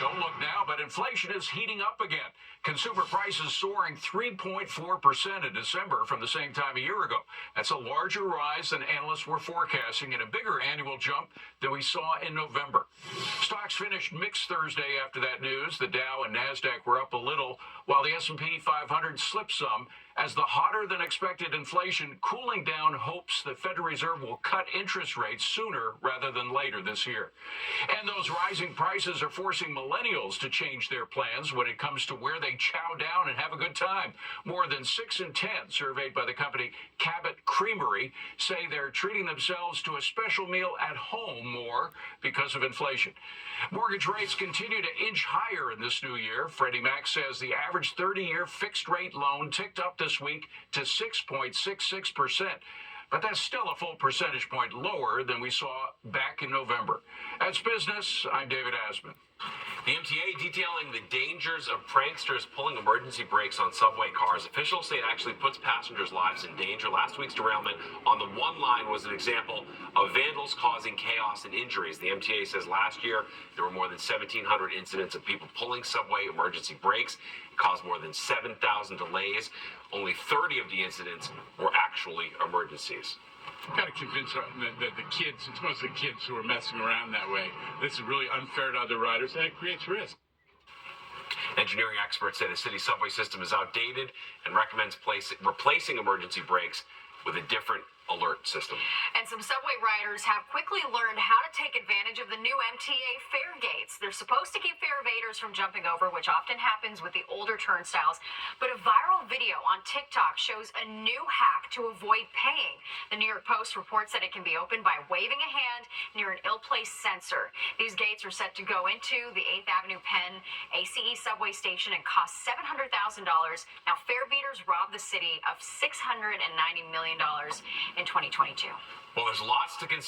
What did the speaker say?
Don't look now, but inflation is heating up again. Consumer prices soaring 3.4% in December from the same time a year ago. That's a larger rise than analysts were forecasting and a bigger annual jump than we saw in November. Stocks finished mixed Thursday after that news. The Dow and Nasdaq were up a little, while the S&P 500 slipped some as the hotter than expected inflation cooling down hopes the Federal Reserve will cut interest rates sooner rather than later this year. And those rising prices are forcing millennials to change their plans when it comes to where they chow down and have a good time. More than 6 in 10 surveyed by the company Cavuto Creamery say they're treating themselves to a special meal at home more because of inflation. Mortgage rates continue to inch higher in this new year. Freddie Mac says the average 30-year fixed rate loan ticked up this week to 6.66%. But that's still a full percentage point lower than we saw back in November. That's business. I'm David Asman. The MTA detailing the dangers of pranksters pulling emergency brakes on subway cars. Officials say it actually puts passengers' lives in danger. Last week's derailment on the one line was an example of vandals causing chaos and injuries. The MTA says last year there were more than 1,700 incidents of people pulling subway emergency brakes. It caused more than 7,000 delays. Only 30 of the incidents were actually emergencies. Got to convince the kids, it's mostly kids who are messing around that way. This is really unfair to other riders, and it creates risk. Engineering experts say the city subway system is outdated and recommends replacing emergency brakes with a different alert system. And some subway riders have quickly learned how to take advantage of the new MTA fare gates. They're supposed to keep fare evaders from jumping over, which often happens with the older turnstiles. But a viral video on TikTok shows a new hack to avoid paying. The New York Post reports that it can be opened by waving a hand near an ill-placed sensor. These gates are set to go into the 8th Avenue Penn ACE subway station and cost $700,000. Now, fare beaters robbed the city of $690 million in 2022. Well, there's lots to consider.